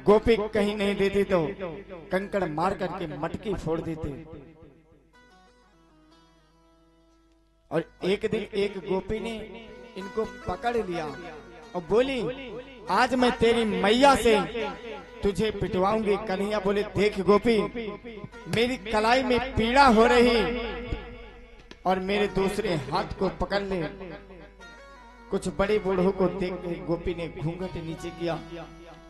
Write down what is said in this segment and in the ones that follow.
गोपी कहीं नहीं देती तो कंकड़ मार करके मटकी फोड़ देते। और एक दिन एक गोपी ने इनको पकड़ लिया और बोली, आज मैं तेरी मैया से तुझे पिटवाऊंगी। कन्हैया बोले, देख गोपी, मेरी कलाई में पीड़ा हो रही और मेरे दूसरे हाथ को पकड़ ले। कुछ बड़े बूढ़ों को देख के गोपी ने घूंघट नीचे किया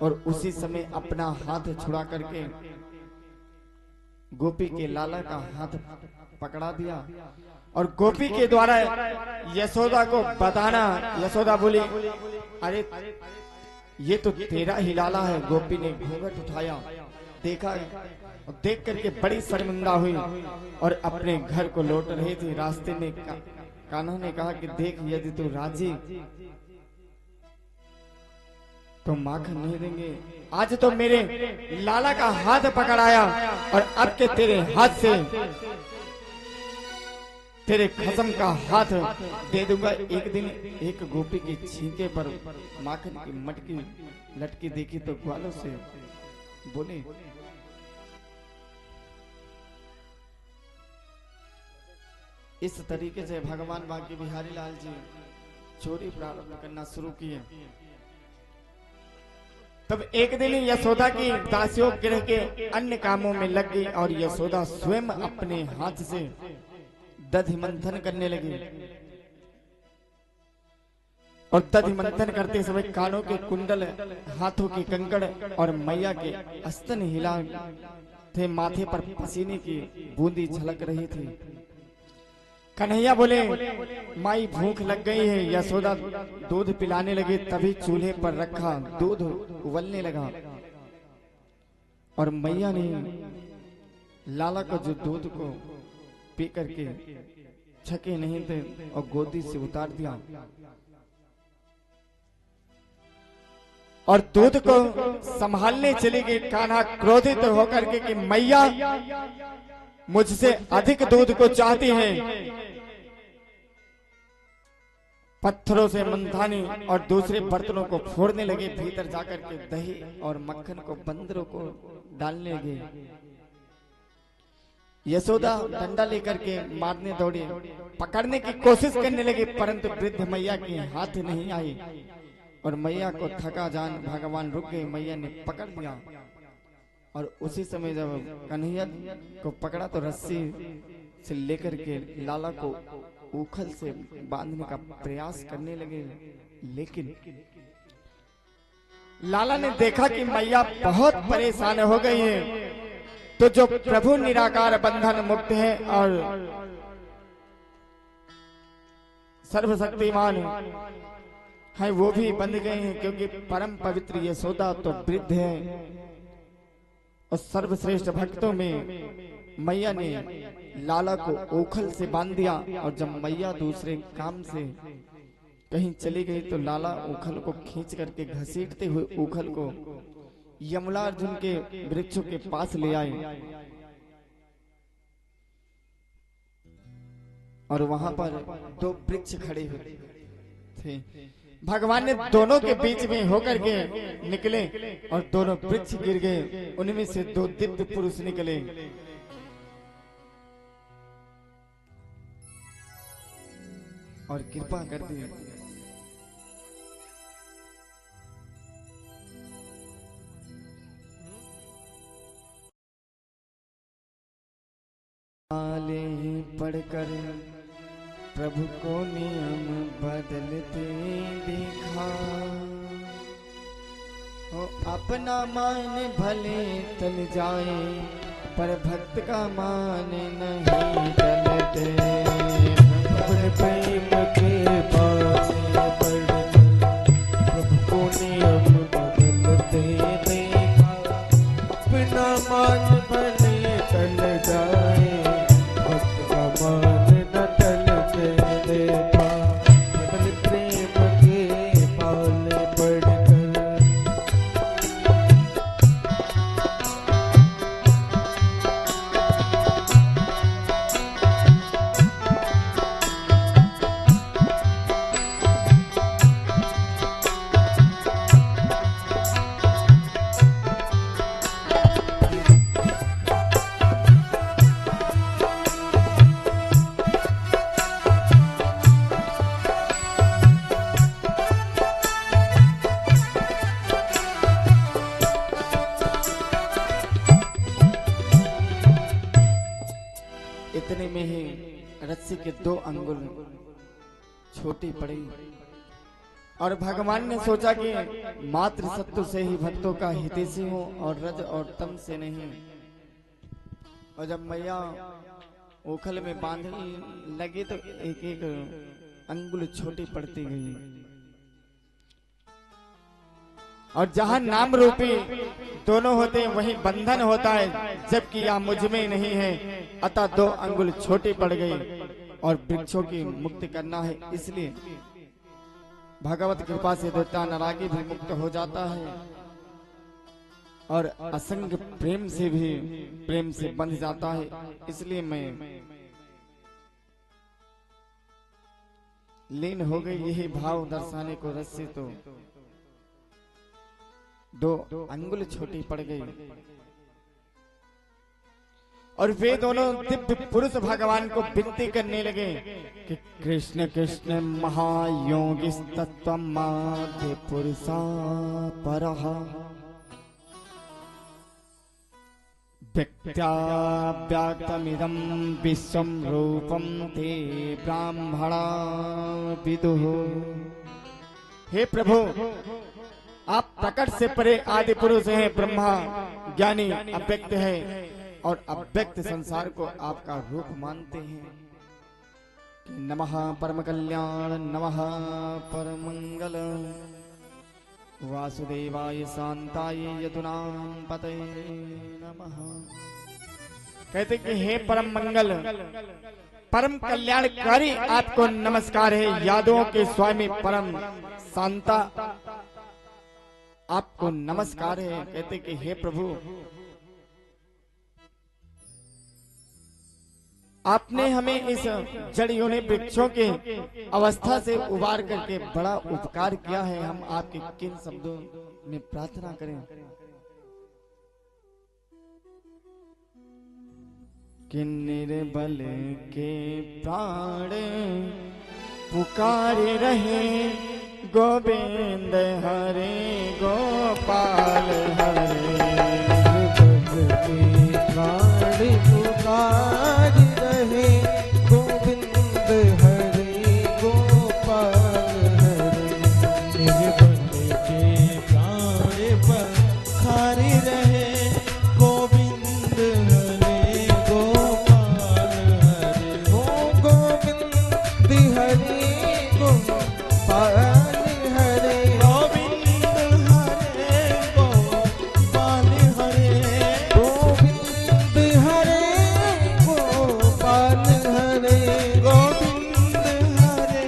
और उसी समय अपना हाथ छुड़ा करके गोपी के लाला का हाथ पकड़ा दिया और गोपी के द्वारा यशोदा को बताना। यशोदा बोली, अरे ये तो तेरा ही लाला है। गोपी ने घूंघट उठाया, देखा और देख करके बड़ी शर्मिंदा हुई और अपने घर को लौट रही थी। रास्ते में कान्हा ने कहा कि देख, यदि तू राजी तो माखन नहीं देंगे। आज तो मेरे लाला का हाथ पकड़ाया और अब के तेरे हाथ से तेरे खसम का हाथ दे दूंगा। एक दिन एक गोपी के छींके पर माखन की मटकी लटकी देखी तो ग्वालों से बोले, इस तरीके से भगवान बांके बिहारी लाल जी चोरी प्रारंभ करना शुरू किए। तब एक दिन यशोदा की दासियों गृह के अन्य कामों में लग गई और यशोदा स्वयं अपने हाथ से दधि मंथन करने लगी। और दधि मंथन करते समय कानों के कुंडल, हाथों के कंकड़ और मैया के स्तन हिला थे। माथे पर पसीने की बूंदी झलक रही थी। कन्हैया बोले, माई भूख लग गई है। यशोदा दूध पिलाने लगे, तभी चूल्हे पर रखा दूध उबलने लगा और मैया ने लाला को जो दूध को पी करके छके नहीं थे और गोदी से उतार दिया और दूध को संभालने चली गई। कान्हा क्रोधित होकर के कि मैया मुझसे अधिक दूध को चाहती है। पत्थरों से मंथानी और दूसरे बर्तनों को फोड़ने लगे। भीतर जाकर के दही और मक्खन को बंदरों को डालने लगे। यशोदा डंडा लेकर के मारने दौड़े, पकड़ने की कोशिश करने लगे, परंतु वृद्ध मैया के हाथ नहीं आई और मैया को थका जान भगवान रुक गए। मैया ने पकड़ लिया और उसी समय जब कन्हैया को पकड़ा तो रस्सी से लेकर के लाला को उखल से बांधने का प्रयास करने लगे, लेकिन लाला ने देखा कि मैया बहुत परेशान हो गई है। तो जो प्रभु निराकार बंधन मुक्त है और सर्वशक्तिमान है वो भी बंध गए हैं, क्योंकि परम पवित्र यशोदा तो वृद्ध है और सर्वश्रेष्ठ भक्तों में मैया ने लाला को ओखल से बांध दिया। और जब मैया दूसरे काम से कहीं चली गई तो लाला ओखल को खींच करके घसीटते हुए ओखल को यमुना अर्जुन के वृक्षों के पास ले आए और वहां पर दो वृक्ष खड़े हुए थे। भगवान ने दोनों के बीच में होकर के निकले और दोनों वृक्ष गिर गए। उनमें से दो दिव्य पुरुष निकले और कृपा कर दी। आले पढ़कर प्रभु को नियम बदलते देखा, ओ अपना मान भले टल जाए पर भक्त का मान नहीं टलते। अपने प्रेम के पास प्रभु को नियम बदलते देखा, अपना मान भले टल जाए भक्त का मान न टलते देखा। केवल प्रेम के पाले पढ़कर इतने में ही रस्सी के 2 अंगुल छोटी पड़ी और भगवान ने सोचा कि मात्र सत्व से ही भक्तों का हितैषी हो और रज और तम से नहीं। और जब मैया ओखल में बांधने लगी तो एक एक अंगुल छोटी पड़ती गई और जहां नाम रूपी दोनों होते हैं वहीं बंधन होता है, जबकि यह मुझ में नहीं है, अतः 2 अंगुल छोटी पड़ गई और वृक्षों की मुक्ति करना है, इसलिए भगवत कृपा से दैत्य नरागी भी मुक्त हो जाता है और असंग प्रेम से बंध जाता है। इसलिए मैं लीन हो गई, यही भाव दर्शाने को रस्सी तो 2 अंगुल छोटी पड़ गई और वे दोनों दिव्य पुरुष भगवान को विनती करने लगे कि कृष्ण कृष्ण महायोगी तत्त्वमाद्य पुरुषा परः व्यक्त्या व्याक्तमिदं विश्वं रूपं ते ब्राह्मणा विदुः। हे प्रभु, आप प्रकट से परे आदि पुरुष हैं, ब्रह्मा ज्ञानी अव्यक्त है और अव्यक्त संसार को आपका रूप मानते हैं। नमः परम कल्याण, नमः परम मंगल, वासुदेवाय शांताय यदुनाम पतये नमः। कहते कि हे परम मंगल, परम कल्याणकारी आपको नमस्कार है। यादवों के स्वामी परम शांता आपको नमस्कार है। कहते कि हे प्रभु, आपने हमें इस जड़ योनि वृक्षों के अवस्था से उबार करके बड़ा उपकार किया है। हम आपके किन शब्दों में प्रार्थना करें कि निर्बल के प्राण पुकारे रहे, गोविंद हरे गोपाल हरे। प्राण पुकार रहे, गोविंद हरे गोपाल हरे। निर्बल के प्राण पुकार रहे, गोविंद हरे गोपाल हरे। ओ गोविंद हरे गोपाल हरे, गोविंद हरे गोपाल हरे, गोविंद हरे गोपाल हरे, गोविंद हरे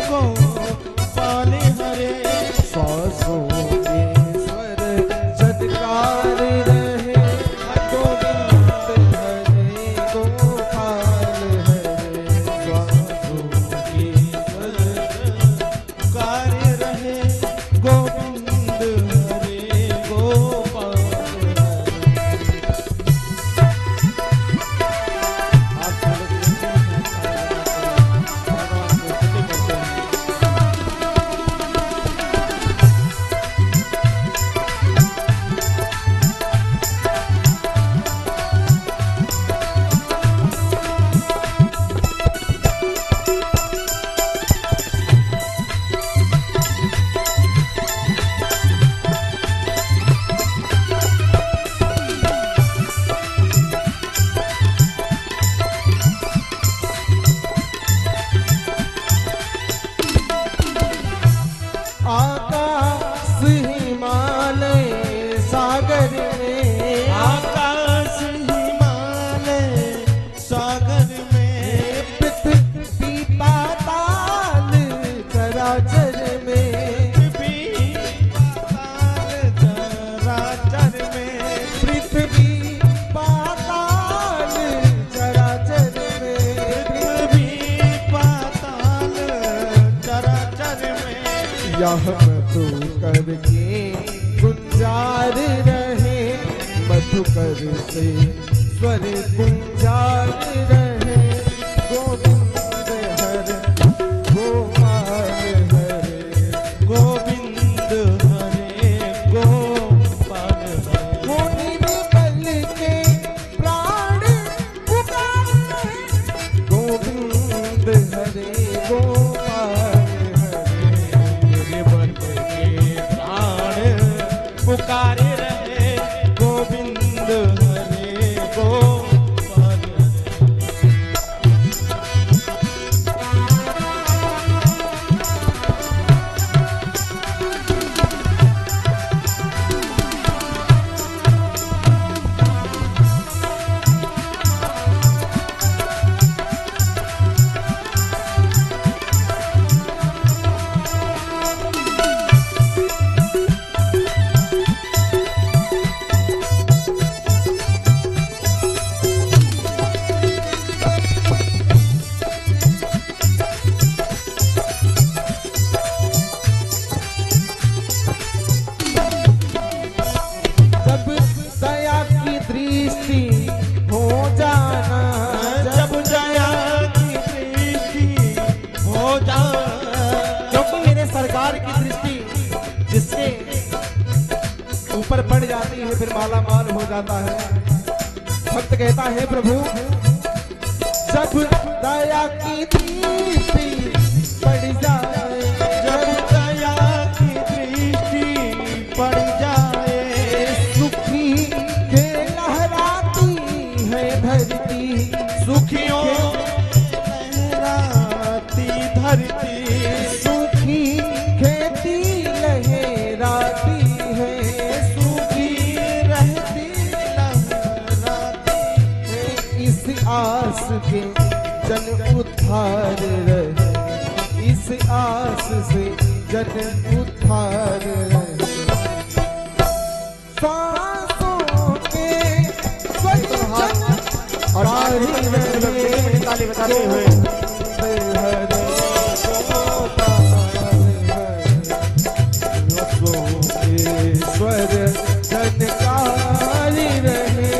गोपाल हरे। श्वासों के स्वर सत्कार रहे, गोविंद हरे गोपाल हरे। श्वासों के स्वर कार्य रहे, गोविंद हरे गोपाल हरे। आप भगवान को स्तुति करते हैं। आकाश हिमालय सागर में, आकाश हिमालय सागर में, पृथ्वी पाताल चराचर में, पृथ्वी पाताल चराचर में, पृथ्वी पाताल चराचर में, पृथ्वी पाताल चराचर में। यह मधुकर के गुंजार रहे, मधुकर से स्वर गुंजार रहे, गोविंद हरे गोपाल हरे, गोविंद हरे गोपाल हरे। निर्बल के प्राण पुकार रहे, आती है फिर माला माल हो जाता है। भक्त कहता है प्रभु जब दया की दृष्टि पड़ जाए, जब दया की दृष्टि पड़ जाए, सुखी के लहराती है धरती, सुखियों लहराती धरती, सुखी खेती लहराती है, सुखी रहती लहराती है। इस आस के जन उद्धार रहे, इस आस से जन उद्धार रहे। सांसों के और ताली बजाते हुए स्वर जनकारी रहे,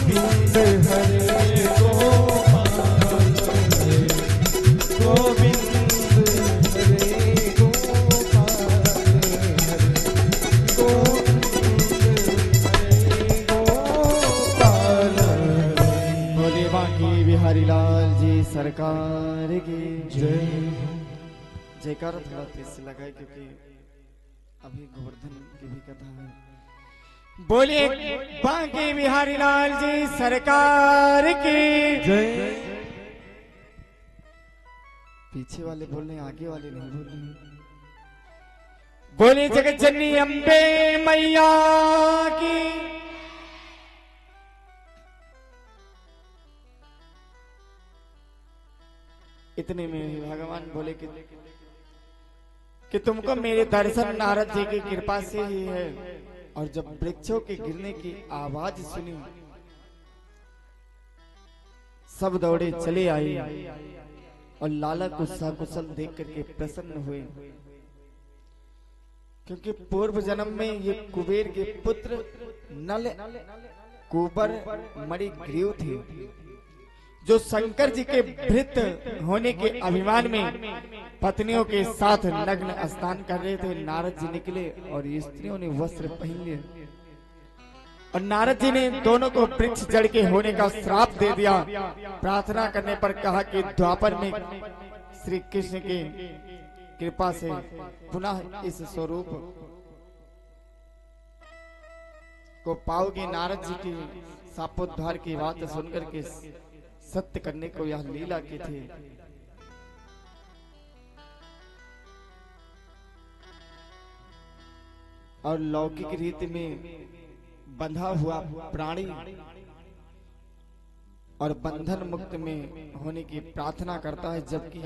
गोविंद हरे गोपाल, गोविंद हरे गोपाल, गोविंद हरे गोपाल। बोले बांके बिहारी लाल जी सरकार की जय। जयकार थोड़ा तेज से लगाए क्योंकि अभी गोवर्धन की भी कथा है। बोलिए बांके बिहारी लाल जी सरकार की जय। पीछे वाले बोल रहे आगे वाले नहीं बोल रहे। बोले जगत जननी अम्बे मैया की। इतने में भगवान बोले कि तुमको मेरे दर्शन नारद जी की कृपा से ही है। और जब वृक्षों के गिरने की आवाज सुनी सब दौड़े चले आए और लाला को सकुशल देख करके प्रसन्न हुए, क्योंकि पूर्व जन्म में ये कुबेर के पुत्र नल कुबर मणिग्रीव थे, जो शंकर जी के भृत्य होने के अभिमान में पत्नियों के साथ नग्न स्नान कर रहे थे। नारद जी निकले और स्त्रियों ने वस्त्र पहन लिए और नारद जी ने दोनों को वृक्ष जड़ के होने का श्राप दे दिया। प्रार्थना करने पर कहा कि द्वापर में श्री कृष्ण की कृपा से पुनः इस स्वरूप को पाओगे। नारद जी की शापोद्धार की बात सुनकर के सत्य करने को यह लीला के थे। और लौकिक रीति में बंधा हुआ प्राणी और बंधन मुक्त में होने की प्रार्थना करता है, जबकि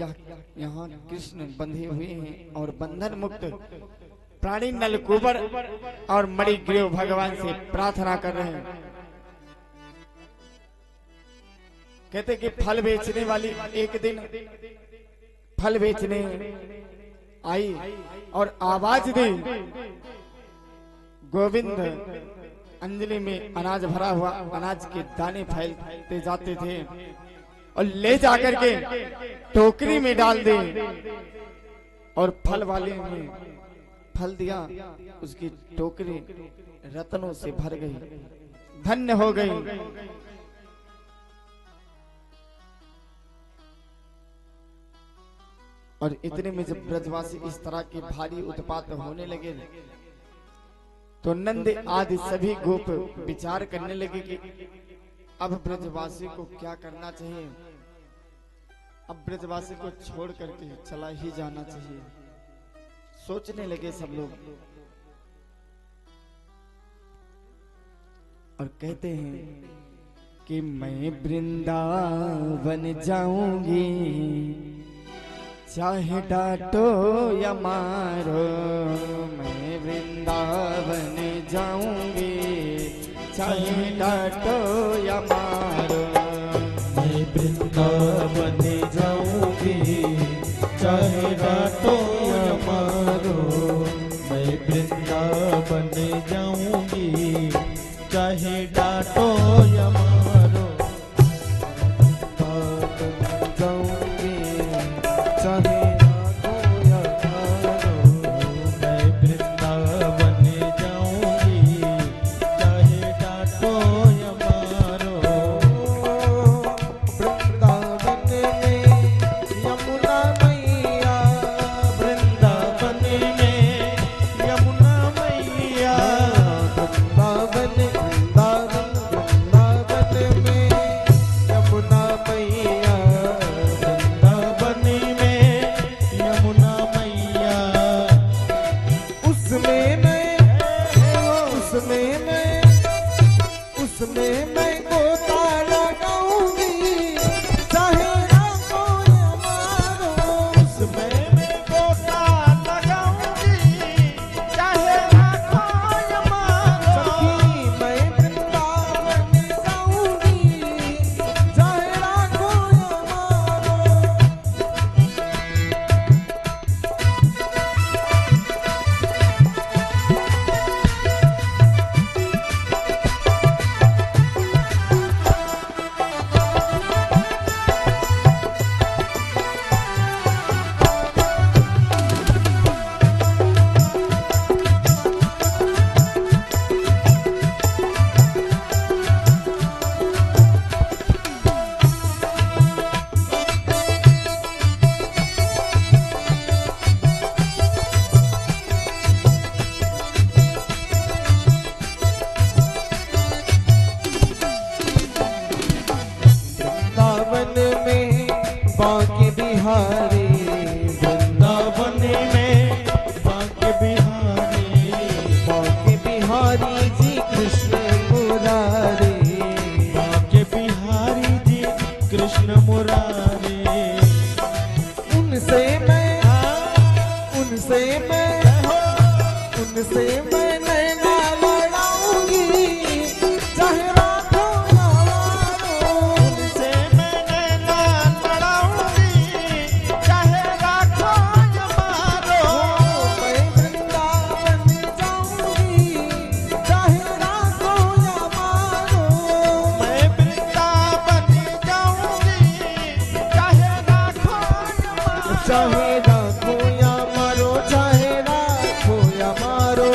यहाँ कृष्ण बंधे हुए हैं और बंधन मुक्त प्राणी नलकुबर और मणिग्रीव भगवान से प्रार्थना कर रहे हैं। कहते कि फल बेचने वाली एक दिन फल बेचने आई और आवाज दी, गोविंद अंजलि में अनाज भरा हुआ अनाज के दाने फैलते जाते थे और ले जाकर के टोकरी में डाल दे और फल वाले में फल दिया, उसकी टोकरी रत्नों से भर गई, धन्य हो गई। और इतने में जब ब्रजवासी इस तरह के भारी उत्पात होने लगे तो नंद आदि सभी गोप विचार करने लगे कि अब ब्रजवासी को क्या करना चाहिए। अब ब्रजवासी को छोड़ करके चला ही जाना चाहिए। सोचने लगे सब लोग और कहते हैं कि मैं वृंदावन जाऊंगी, चाहे डांटो या मारो, मैं वृंदावन जाऊंगी, चाहे डांटो या मारो। मैं वृंदावन जाऊंगी, चाहे डांटो या मारो। मैं वृंदावन जाऊंगी, चाहे डांटो या मारो। जाऊंगी, उसमें मैं गोता लगाऊंगी चाहे राखो या मारो। उसमें मैं गोता लगाऊंगी चाहे राखो या मारो। सखी मैं वृंदावन जाऊंगी चाहे राखो या मारो। वृंदावन में बांके बिहारी, वृंदावन में बांके बिहारी, बांके बिहारी जी कृष्ण मुरारी। बांके बिहारी जी कृष्ण मुरारी। उनसे मैं नैना लड़ाऊंगी चाहे राखो या मारो। उनसे मैं नैना लड़ाऊंगी चाहे राखो या मारो। मैं वृंदावन जाऊंगी चाहे राखो या मारो। मैं वृंदावन जाऊंगी चाहे राखो या मारो। चाहे राखो या मारो, चाहे राखो या मारो।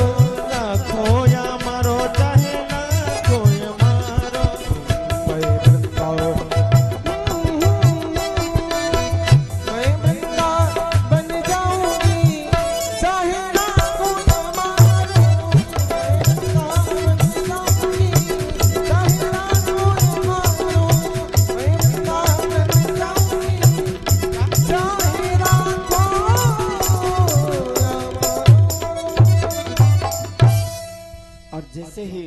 राखो या मारो चाहे राखो या मारो। मैं वृंदावन जाऊंगी चाहे राखो या मारो। मैं वृंदावन जाऊंगी चाहे राखो या मारो। मैं वृंदावन जाऊंगी चाहे राखो या मारो। और जैसे ही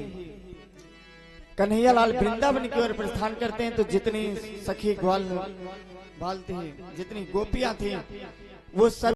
कन्हैयालाल वृंदावन की ओर प्रस्थान करते हैं तो जितनी सखी ग्वाल बाल थी, जितनी गोपियां थी, वो सब